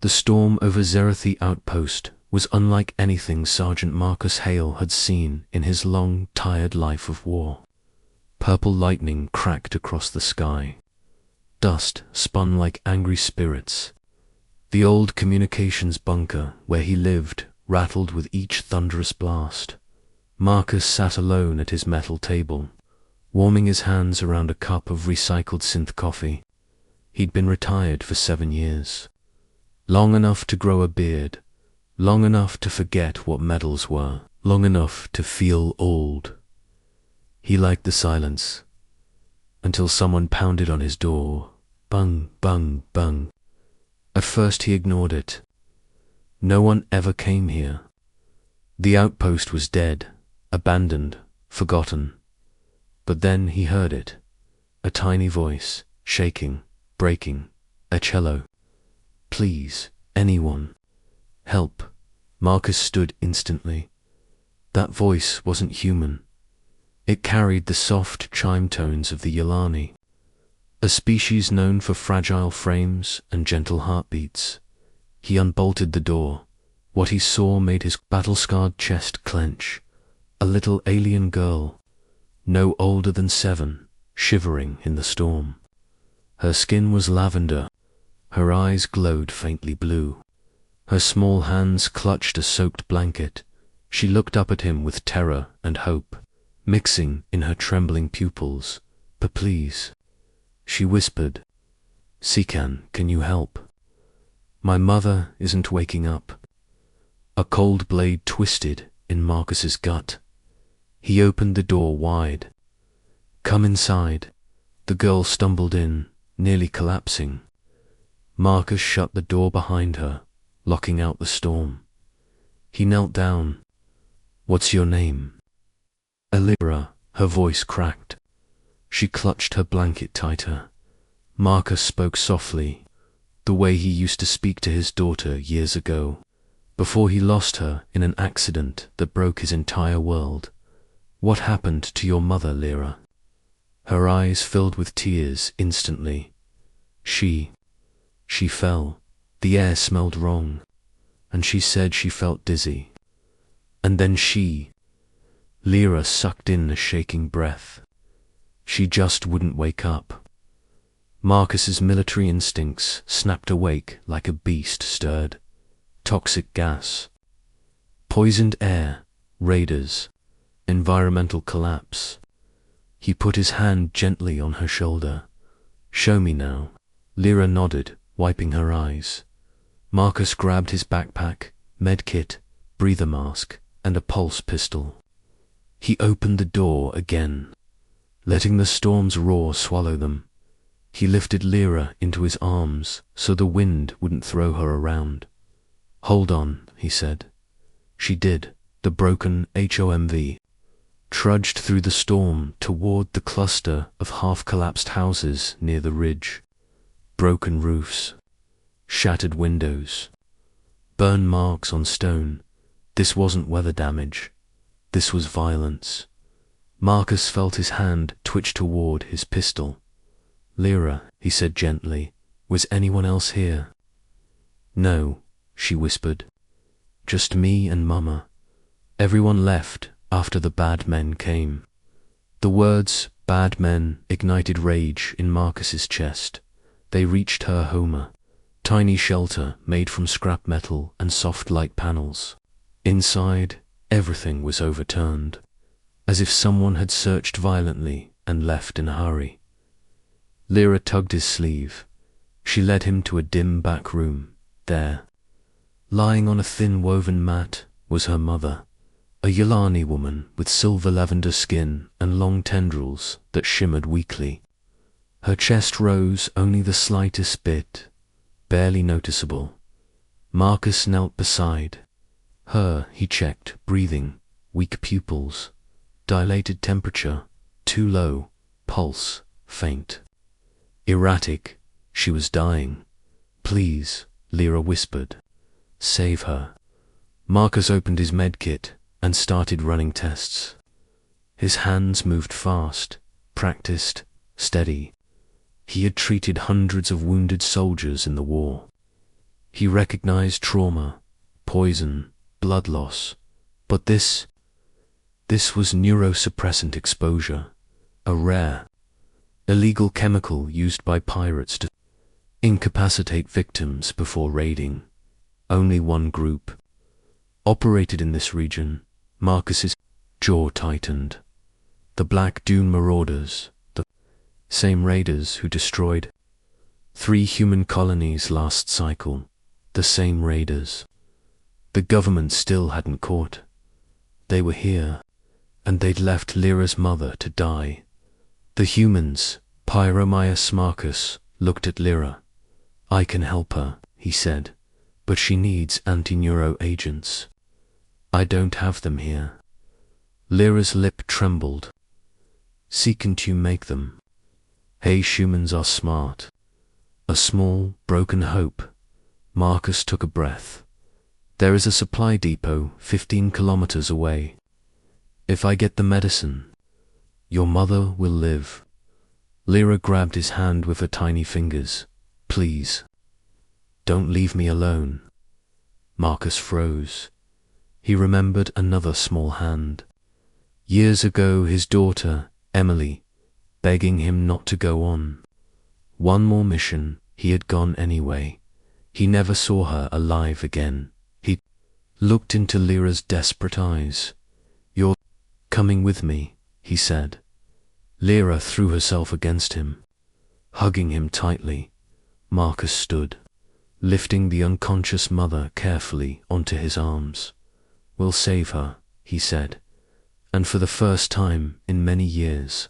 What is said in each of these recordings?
The storm over Zerathi outpost was unlike anything Sergeant Marcus Hale had seen in his long, tired life of war. Purple lightning cracked across the sky. Dust spun like angry spirits. The old communications bunker where he lived rattled with each thunderous blast. Marcus sat alone at his metal table, warming his hands around a cup of recycled synth coffee. He'd been retired for 7 years. Long enough to grow a beard, long enough to forget what medals were, long enough to feel old. He liked the silence, until someone pounded on his door. Bung, bung, bung. At first he ignored it. No one ever came here. The outpost was dead, abandoned, forgotten. But then he heard it. A tiny voice, shaking, breaking, a cello. Please, anyone. Help. Marcus stood instantly. That voice wasn't human. It carried the soft chime tones of the Yolani, a species known for fragile frames and gentle heartbeats. He unbolted the door. What he saw made his battle-scarred chest clench. A little alien girl, no older than 7, shivering in the storm. Her skin was lavender. Her eyes glowed faintly blue. Her small hands clutched a soaked blanket. She looked up at him with terror and hope, mixing in her trembling pupils. But please, she whispered. Sikan, can you help? My mother isn't waking up. A cold blade twisted in Marcus's gut. He opened the door wide. Come inside. The girl stumbled in, nearly collapsing. Marcus shut the door behind her, locking out the storm. He knelt down. What's your name? Elira, her voice cracked. She clutched her blanket tighter. Marcus spoke softly, the way he used to speak to his daughter years ago, before he lost her in an accident that broke his entire world. What happened to your mother, Lyra? Her eyes filled with tears instantly. She fell. The air smelled wrong, and she said she felt dizzy. And then Lyra sucked in a shaking breath. She just wouldn't wake up. Marcus's military instincts snapped awake like a beast stirred. Toxic gas, poisoned air, raiders, environmental collapse. He put his hand gently on her shoulder. Show me now. Lyra nodded, wiping her eyes. Marcus grabbed his backpack, medkit, breather mask, and a pulse pistol. He opened the door again, letting the storm's roar swallow them. He lifted Lyra into his arms so the wind wouldn't throw her around. Hold on, he said. She did. The broken HOMV trudged through the storm toward the cluster of half-collapsed houses near the ridge. Broken roofs, shattered windows, burn marks on stone. This wasn't weather damage. This was violence. Marcus felt his hand twitch toward his pistol. Lyra, he said gently, was anyone else here? No, she whispered. Just me and Mama. Everyone left after the bad men came. The words bad men ignited rage in Marcus's chest. They reached her Homer, tiny shelter made from scrap metal and soft light panels. Inside, everything was overturned, as if someone had searched violently and left in a hurry. Lyra tugged his sleeve. She led him to a dim back room. There, lying on a thin woven mat, was her mother, a Yolani woman with silver lavender skin and long tendrils that shimmered weakly. Her chest rose only the slightest bit, barely noticeable. Marcus knelt beside her. He checked breathing, weak pupils, dilated temperature, too low, pulse, faint. Erratic. She was dying. Please, Lyra whispered. Save her. Marcus opened his medkit and started running tests. His hands moved fast, practiced, steady. He had treated hundreds of wounded soldiers in the war. He recognized trauma, poison, blood loss, but this was neurosuppressant exposure, a rare, illegal chemical used by pirates to incapacitate victims before raiding. Only one group operated in this region. Marcus's jaw tightened. The Black Dune Marauders, the same raiders who destroyed 3 human colonies last cycle, the same raiders. The government still hadn't caught. They were here, and they'd left Lyra's mother to die. The humans, Pyromaius Marcus, looked at Lyra. I can help her, he said, but she needs anti-neuro agents. I don't have them here. Lyra's lip trembled. See, can't you make them? Hey, humans are smart. A small, broken hope. Marcus took a breath. There is a supply depot 15 kilometers away. If I get the medicine, your mother will live. Lyra grabbed his hand with her tiny fingers. Please, don't leave me alone. Marcus froze. He remembered another small hand. Years ago, his daughter, Emily, begging him not to go on. One more mission, he had gone anyway. He never saw her alive again. He looked into Lyra's desperate eyes. You're coming with me, he said. Lyra threw herself against him, hugging him tightly. Marcus stood, lifting the unconscious mother carefully onto his arms. We'll save her, he said, and for the first time in many years,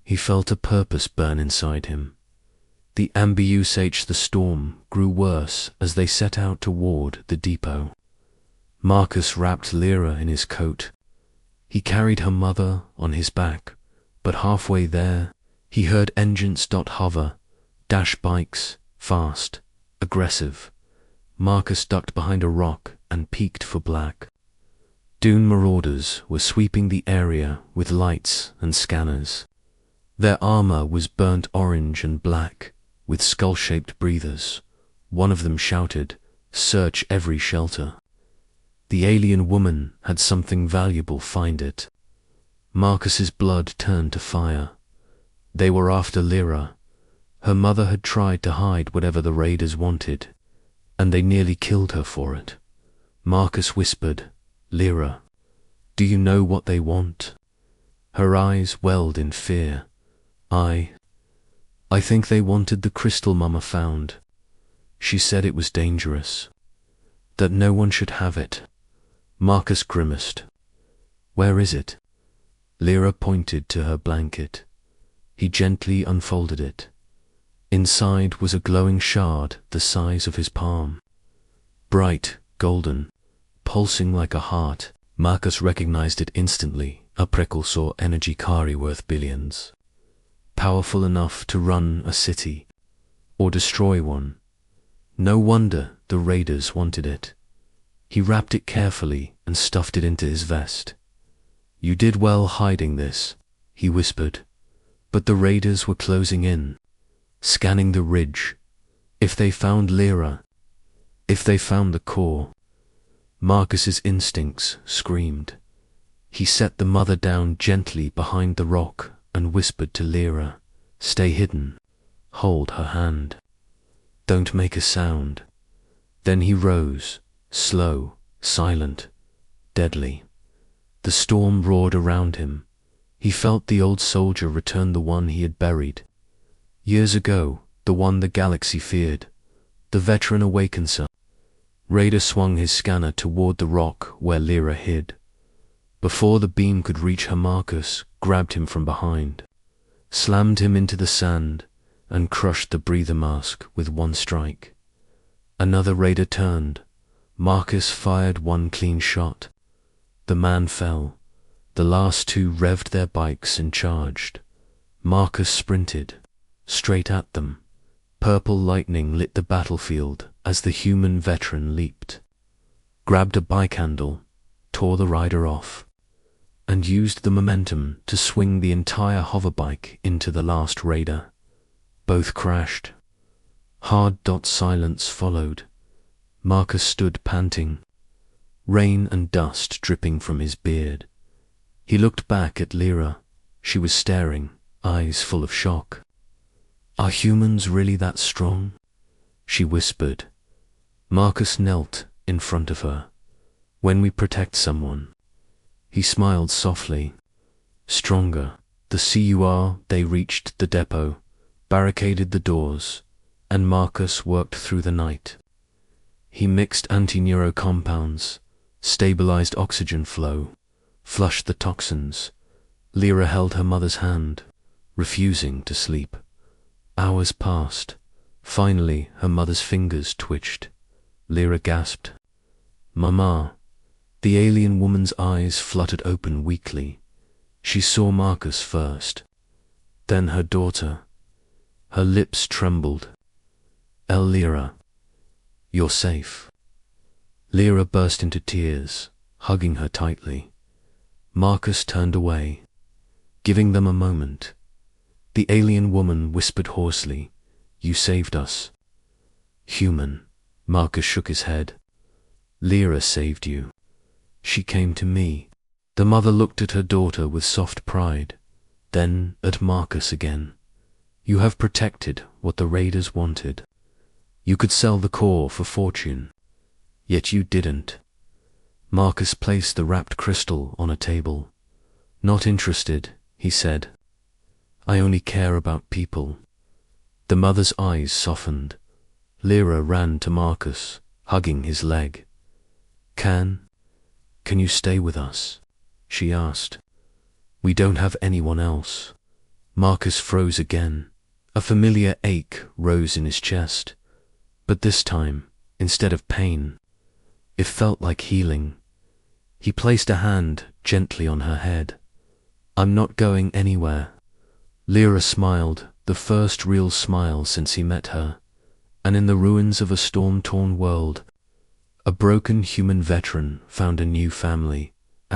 he felt a purpose burn inside him. The the storm grew worse as they set out toward the depot. Marcus wrapped Lyra in his coat. He carried her mother on his back, but halfway there, he heard engines hover, dash bikes, fast, aggressive. Marcus ducked behind a rock and peeked for Black Dune Marauders were sweeping the area with lights and scanners. Their armor was burnt orange and black, with skull-shaped breathers. One of them shouted, "Search every shelter." The alien woman had something valuable, find it. Marcus's blood turned to fire. They were after Lyra. Her mother had tried to hide whatever the raiders wanted, and they nearly killed her for it. Marcus whispered, "Lyra, do you know what they want?" Her eyes welled in fear. I think they wanted the crystal Mama found. She said it was dangerous, that no one should have it. Marcus grimaced. Where is it? Lyra pointed to her blanket. He gently unfolded it. Inside was a glowing shard the size of his palm. Bright, golden, pulsing like a heart. Marcus recognized it instantly, a precursor energy Kari worth billions. Powerful enough to run a city, or destroy one. No wonder the raiders wanted it. He wrapped it carefully and stuffed it into his vest. You did well hiding this, he whispered. But the raiders were closing in, scanning the ridge. If they found Lyra, if they found the core. Marcus's instincts screamed. He set the mother down gently behind the rock and whispered to Lyra, "Stay hidden. Hold her hand. Don't make a sound." Then he rose, slow, silent, deadly. The storm roared around him. He felt the old soldier return, the one he had buried. Years ago, the one the galaxy feared. The veteran awakens her. Raider swung his scanner toward the rock where Lyra hid. Before the beam could reach her, Marcus grabbed him from behind, slammed him into the sand, and crushed the breather mask with one strike. Another raider turned. Marcus fired one clean shot. The man fell. The last two revved their bikes and charged. Marcus sprinted, straight at them. Purple lightning lit the battlefield as the human veteran leaped, grabbed a bike handle, tore the rider off, and used the momentum to swing the entire hoverbike into the last raider. Both crashed. Hard silence followed. Marcus stood panting, rain and dust dripping from his beard. He looked back at Lyra. She was staring, eyes full of shock. "Are humans really that strong?" she whispered. Marcus knelt in front of her. "When we protect someone." He smiled softly. "Stronger." The CUR, they reached the depot, barricaded the doors, and Marcus worked through the night. He mixed anti-neuro compounds, stabilized oxygen flow, flushed the toxins. Lyra held her mother's hand, refusing to sleep. Hours passed. Finally, her mother's fingers twitched. Lyra gasped. "Mama." The alien woman's eyes fluttered open weakly. She saw Marcus first, then her daughter. Her lips trembled. "Lyra, you're safe." Lyra burst into tears, hugging her tightly. Marcus turned away, giving them a moment. The alien woman whispered hoarsely, "You saved us." "Human." Marcus shook his head. "Lyra saved you. She came to me." The mother looked at her daughter with soft pride, then at Marcus again. "You have protected what the raiders wanted. You could sell the core for fortune, yet you didn't." Marcus placed the wrapped crystal on a table. "Not interested," he said. "I only care about people." The mother's eyes softened. Lyra ran to Marcus, hugging his leg. Can you stay with us?" she asked. "We don't have anyone else." Marcus froze again. A familiar ache rose in his chest. But this time, instead of pain, it felt like healing. He placed a hand gently on her head. "I'm not going anywhere." Lyra smiled, the first real smile since he met her. And in the ruins of a storm-torn world, a broken human veteran found a new family. *.